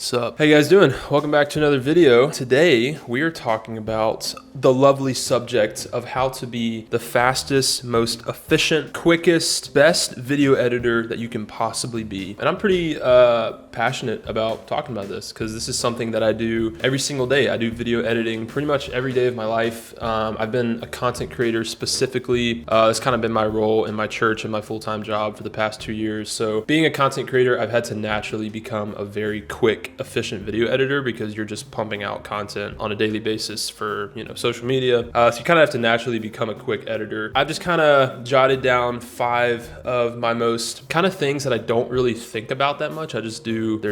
What's up? How you guys doing? Welcome back to another video. Today, we are talking about the lovely subject of how to be the fastest, most efficient, quickest, best video editor that you can possibly be. And I'm pretty passionate about talking about this because this is something that I do every single day. I do video editing pretty much every day of my life. I've been a content creator specifically. It's kind of been my role in my church and my full-time job for the past 2 years. So being a content creator, I've had to naturally become a very quick, efficient video editor because you're just pumping out content on a daily basis for, social media. So you kind of have to naturally become a quick editor. I've just kind of jotted down 5 of my most kind of things that I don't really think about that much. They're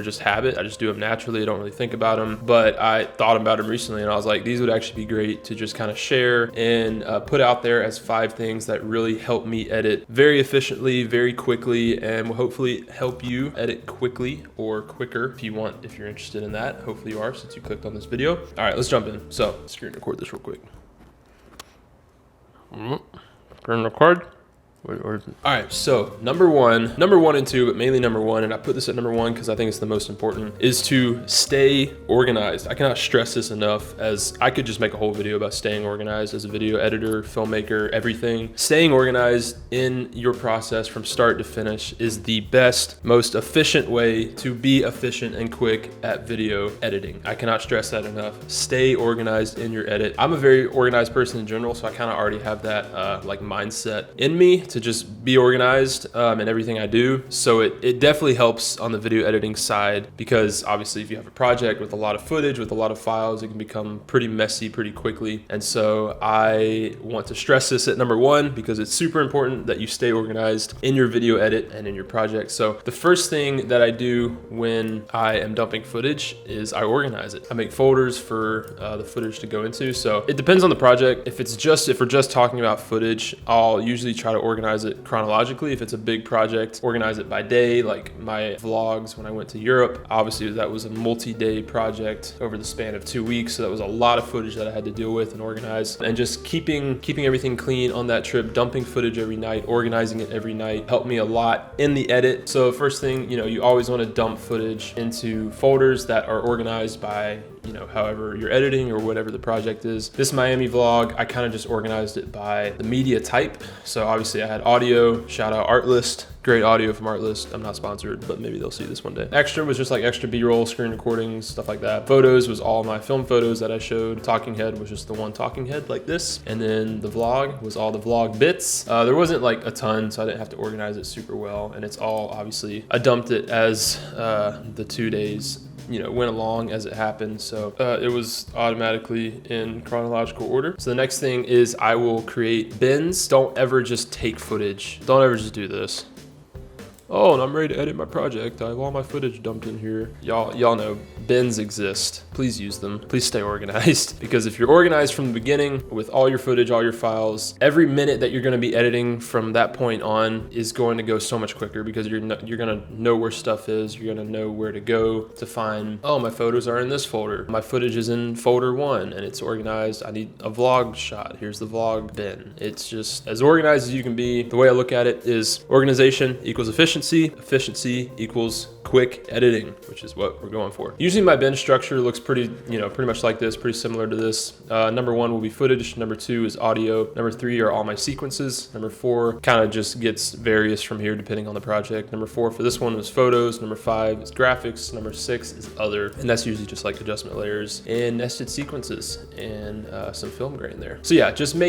just habit. I just do them naturally. I don't really think about them, but I thought about them recently and I was like, these would actually be great to just kind of share and put out there as 5 things that really help me edit very efficiently, very quickly, and will hopefully help you edit quickly or quicker if you're interested in that. Hopefully you are, since you clicked on this video. All right, let's jump in. So screen record this real quick. Screen record. All right, so number one and 2, but mainly number 1, and I put this at number 1 because I think it's the most important, is to stay organized. I cannot stress this enough, as I could just make a whole video about staying organized as a video editor, filmmaker, everything. Staying organized in your process from start to finish is the best, most efficient way to be efficient and quick at video editing. I cannot stress that enough. Stay organized in your edit. I'm a very organized person in general, so I kind of already have that mindset in me to just be organized in everything I do. So it definitely helps on the video editing side, because obviously if you have a project with a lot of footage, with a lot of files, it can become pretty messy pretty quickly. And so I want to stress this at number 1 because it's super important that you stay organized in your video edit and in your project. So the first thing that I do when I am dumping footage is I organize it. I make folders for the footage to go into. So it depends on the project. If we're just talking about footage, I'll usually try to organize it chronologically. If it's a big project, organize it by day, like my vlogs when I went to Europe. Obviously that was a multi-day project over the span of 2 weeks, so that was a lot of footage that I had to deal with and organize. And just keeping everything clean on that trip, dumping footage every night, organizing it every night helped me a lot in the edit. So first thing, you always want to dump footage into folders that are organized by however you're editing or whatever the project is. This Miami vlog, I kind of just organized it by the media type. So obviously I had audio, shout out Artlist. Great audio from Artlist. I'm not sponsored, but maybe they'll see this one day. Extra was just like extra B-roll, screen recordings, stuff like that. Photos was all my film photos that I showed. Talking head was just the one talking head like this. And then the vlog was all the vlog bits. There wasn't like a ton, so I didn't have to organize it super well. And it's all, obviously, I dumped it as the 2 days went along as it happened. So it was automatically in chronological order. So the next thing is I will create bins. Don't ever just take footage. Don't ever just do this. Oh, and I'm ready to edit my project. I have all my footage dumped in here. Y'all know bins exist. Please use them. Please stay organized. Because if you're organized from the beginning with all your footage, all your files, every minute that you're going to be editing from that point on is going to go so much quicker, because you're going to know where stuff is. You're going to know where to go to find, oh, my photos are in this folder. My footage is in folder 1 and it's organized. I need a vlog shot. Here's the vlog bin. It's just as organized as you can be. The way I look at it is organization equals efficiency. Efficiency equals quick editing, which is what we're going for. Usually my bin structure looks pretty much like this, pretty similar to this. Number 1 will be footage. Number 2 is audio. Number 3 are all my sequences. Number 4 kind of just gets various from here depending on the project. Number 4 for this one was photos. Number 5 is graphics. Number 6 is other, and that's usually just like adjustment layers and nested sequences and some film grain there. So yeah, just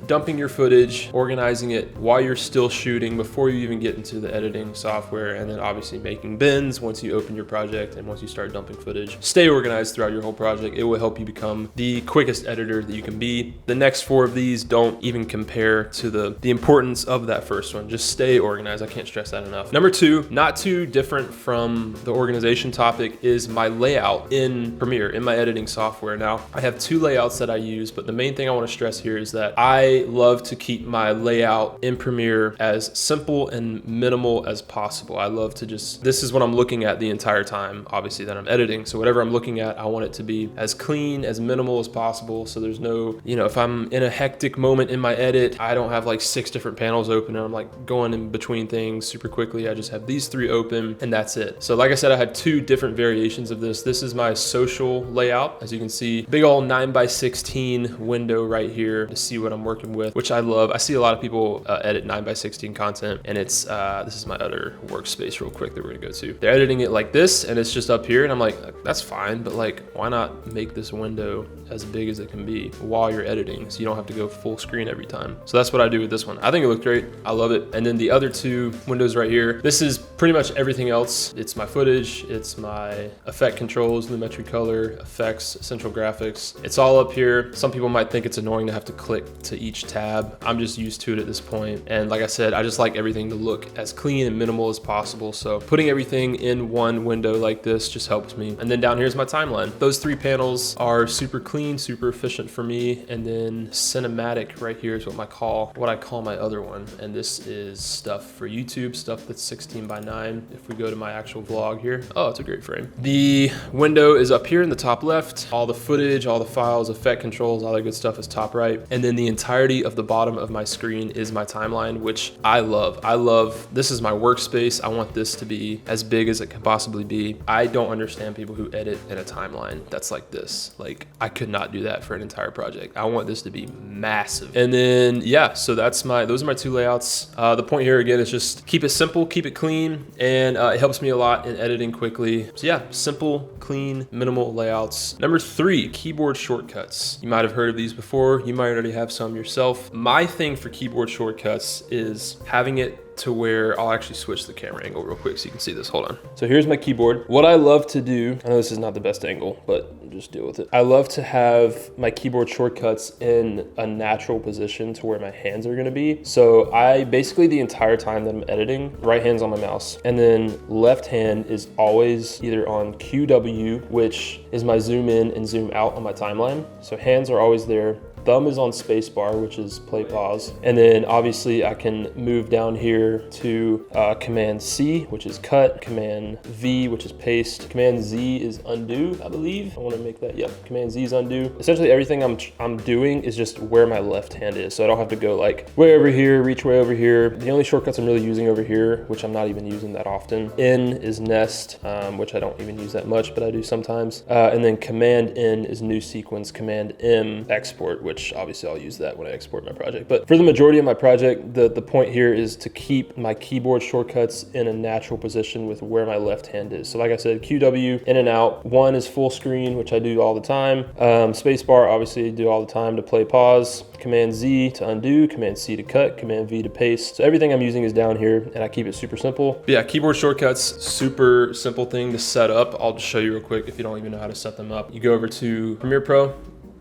dumping your footage, organizing it while you're still shooting before you even get into the editing software, and then obviously making bins once you open your project and once you start dumping footage. Stay organized throughout your whole project. It will help you become the quickest editor that you can be. The next 4 of these don't even compare to the importance of that first one. Just stay organized. I can't stress that enough. Number 2, not too different from the organization topic, is my layout in Premiere, in my editing software. Now, I have 2 layouts that I use, but the main thing I want to stress here is that I love to keep my layout in Premiere as simple and minimal as possible. I love to this is what I'm looking at the entire time, obviously, that I'm editing. So whatever I'm looking at, I want it to be as clean, as minimal as possible. So there's no, you know, if I'm in a hectic moment in my edit, I don't have like 6 different panels open and I'm like going in between things super quickly. I just have these 3 open and that's it. So like I said, I had 2 different variations of this. This is my social layout. As you can see, big old 9x16 window right here to see what I'm working with, which I love. I see a lot of people edit 9x16 content, and it's this is my other workspace real quick that we're gonna go to. They're editing it like this and it's just up here, and I'm like, that's fine, but like, why not make this window as big as it can be while you're editing so you don't have to go full screen every time? So that's what I do with this one. I think it looked great. I love it. And then the other 2 windows right here, this is pretty much everything else. It's my footage, it's my effect controls, lumetri color, effects, central graphics. It's all up here. Some people might think it's annoying to have to click to each tab. I'm just used to it at this point. And like I said, I just like everything to look as clean and minimal as possible. So putting everything in one window like this just helps me. And then down here's my timeline. Those 3 panels are super clean, super efficient for me. And then cinematic right here is what I call my other one. And this is stuff for YouTube, stuff that's 16:9. If we go to my actual vlog here, oh, it's a great frame. The window is up here in the top left. All the footage, all the files, effect controls, all that good stuff is top right. And then the entirety of the bottom of my screen is my timeline, which I love. This is my workspace. I want this to be as big as it can possibly be. I don't understand people who edit in a timeline that's like this. Like, I could not do that for an entire project. I want this to be massive. And then, yeah, so those are my 2 layouts. The point here again is just keep it simple, keep it clean, and it helps me a lot in editing quickly. So yeah, simple, clean, minimal layouts. Number 3, keyboard shortcuts. You might have heard of these before. You might already have some yourself. My thing for keyboard shortcuts is having it to where I'll actually switch the camera angle real quick so you can see this. Hold on. So here's my keyboard. What I love to do, I know this is not the best angle, but just deal with it. I love to have my keyboard shortcuts in a natural position to where my hands are gonna be. So I basically, the entire time that I'm editing, right hand's on my mouse, and then left hand is always either on QW, which is my zoom in and zoom out on my timeline. So hands are always there. Thumb is on spacebar, which is play pause. And then obviously I can move down here to Command C, which is cut, Command V, which is paste, Command Z is undo, I believe. I wanna make that, yep, Command Z is undo. Essentially everything I'm doing is just where my left hand is. So I don't have to go like way over here, reach way over here. The only shortcuts I'm really using over here, which I'm not even using that often. N is nest, which I don't even use that much, but I do sometimes. And then Command N is new sequence, Command M export, which obviously I'll use that when I export my project. But for the majority of my project, the point here is to keep my keyboard shortcuts in a natural position with where my left hand is. So like I said, QW, in and out. 1 is full screen, which I do all the time. Spacebar, obviously I do all the time to play pause. Command Z to undo, Command C to cut, Command V to paste. So everything I'm using is down here and I keep it super simple. But yeah, keyboard shortcuts, super simple thing to set up. I'll just show you real quick if you don't even know how to set them up. You go over to Premiere Pro,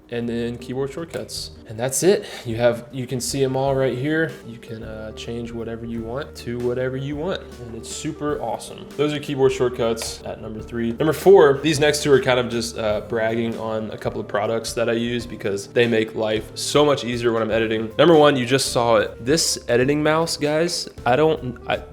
and then keyboard shortcuts. And that's it. You can see them all right here. You can change whatever you want to whatever you want. And it's super awesome. Those are keyboard shortcuts at number 3. Number 4, these next 2 are kind of just bragging on a couple of products that I use because they make life so much easier when I'm editing. Number 1, you just saw it. This editing mouse, guys,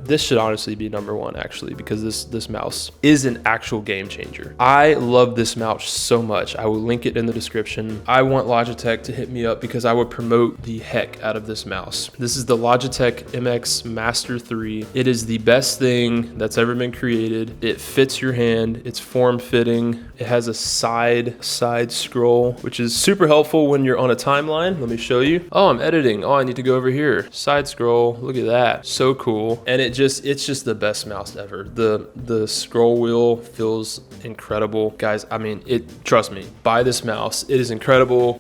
this should honestly be number 1 actually, because this mouse is an actual game changer. I love this mouse so much. I will link it in the description. I want Logitech to hit me up because I would promote the heck out of this mouse. This is the Logitech MX Master 3. It is the best thing that's ever been created. It fits your hand. It's form-fitting. It has a side scroll, which is super helpful when you're on a timeline. Let me show you. Oh, I'm editing. Oh, I need to go over here. Side scroll. Look at that. So cool. And it's just the best mouse ever. The scroll wheel feels incredible. Guys, I mean, trust me, buy this mouse. It is incredible.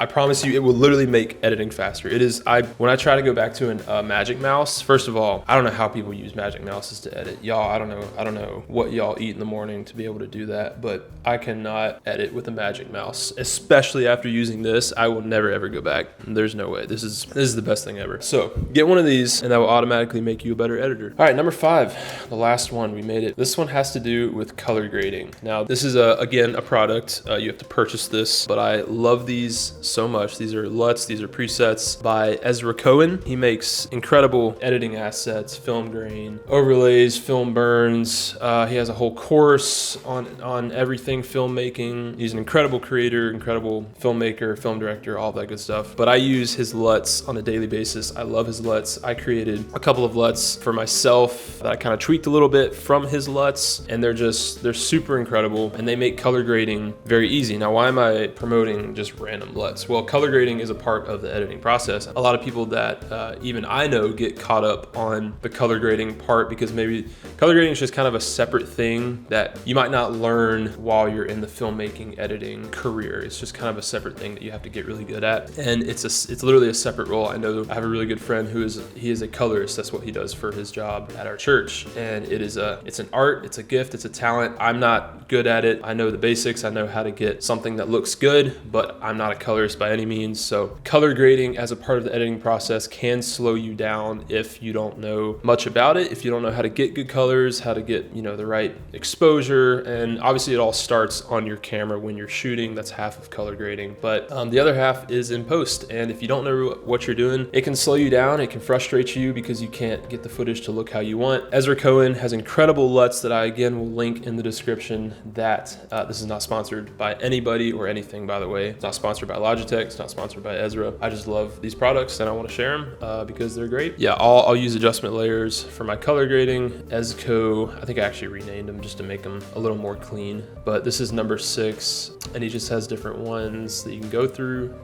I promise you, it will literally make editing faster. It is, when I try to go back to a Magic Mouse, first of all, I don't know how people use Magic Mouses to edit. Y'all, I don't know what y'all eat in the morning to be able to do that, but I cannot edit with a Magic Mouse, especially after using this. I will never ever go back. There's no way. This is the best thing ever. So get one of these and that will automatically make you a better editor. All right, number 5, the last one, we made it. This one has to do with color grading. Now, this is again, a product. You have to purchase this, but I love these so much. These are LUTs LUTs. These are presets by Ezra Cohen. He makes incredible editing assets, film grain, overlays, film burns. He has a whole course on everything filmmaking. He's an incredible creator, incredible filmmaker, film director, all that good stuff. But I use his LUTs on a daily basis. I love his LUTs. I created a couple of LUTs for myself that I kind of tweaked a little bit from his LUTs, and they're super incredible, and they make color grading very easy. Now, why am I promoting just random LUTs? Well, color grading is a part of the editing process. A lot of people that even I know get caught up on the color grading part because maybe color grading is just kind of a separate thing that you might not learn while you're in the filmmaking editing career. It's just kind of a separate thing that you have to get really good at, and it's literally a separate role. I know I have a really good friend who is a colorist. That's what he does for his job at our church, and it's an art, it's a gift, it's a talent. I'm not good at it. I know the basics. I know how to get something that looks good, but I'm not a colorist by any means. So color grading as a part of the editing process can slow you down if you don't know much about it, if you don't know how to get good colors, how to get, the right exposure. And obviously it all starts on your camera when you're shooting. That's half of color grading, but the other half is in post. And if you don't know what you're doing, it can slow you down. It can frustrate you because you can't get the footage to look how you want. Ezra Cohen has incredible LUTs that I again will link in the description. That this is not sponsored by anybody or anything, by the way. It's not sponsored by Logitech. It's not sponsored by Ezra. I just love these products and I want to share them because they're great. Yeah, I'll use adjustment layers for my color grading. Ezco, I think I actually renamed them just to make them a little more clean. But this is number 6, and he just has different ones that you can go through.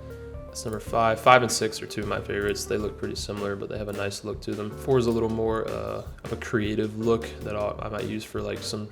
That's number 5. 5 and 6 are two of my favorites. They look pretty similar, but they have a nice look to them. 4 is a little more of a creative look that I might use for like some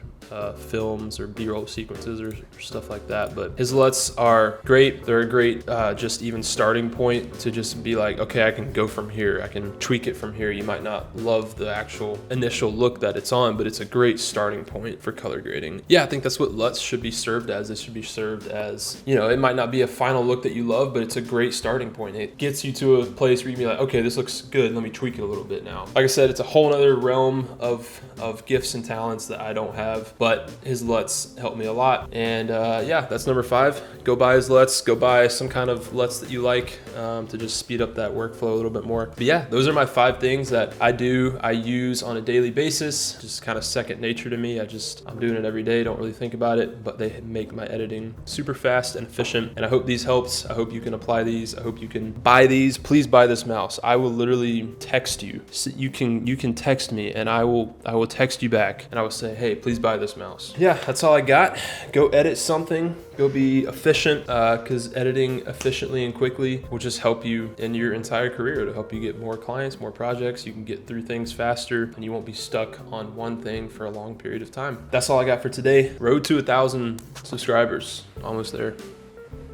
films or B-roll sequences or stuff like that. But his LUTs are great. They're a great just even starting point to just be like, okay, I can go from here. I can tweak it from here. You might not love the actual initial look that it's on, but it's a great starting point for color grading. Yeah, I think that's what LUTs should be served as. It should be served as, it might not be a final look that you love, but it's a great starting point. It gets you to a place where you can be like, okay, this looks good. Let me tweak it a little bit now. Like I said, it's a whole other realm of gifts and talents that I don't have, but his LUTs help me a lot. And yeah, that's number 5. Go buy his LUTs. Go buy some kind of LUTs that you like to just speed up that workflow a little bit more. But yeah, those are my 5 things that I use on a daily basis. Just kind of second nature to me. I'm doing it every day. Don't really think about it, but they make my editing super fast and efficient. And I hope these helps. I hope you can apply these. I hope you can buy these. Please buy this mouse. I will literally text you. So you can text me and I will text you back and I will say, hey, please buy this mouse. Yeah, that's all I got. Go edit something. Go be efficient because editing efficiently and quickly will just help you in your entire career. It'll help you get more clients, more projects. You can get through things faster and you won't be stuck on one thing for a long period of time. That's all I got for today. Road to 1,000 subscribers. Almost there.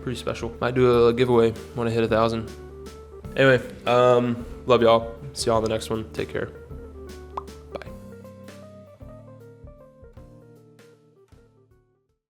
Pretty special. Might do a giveaway when I hit 1,000. Anyway, love y'all. See y'all in the next one. Take care.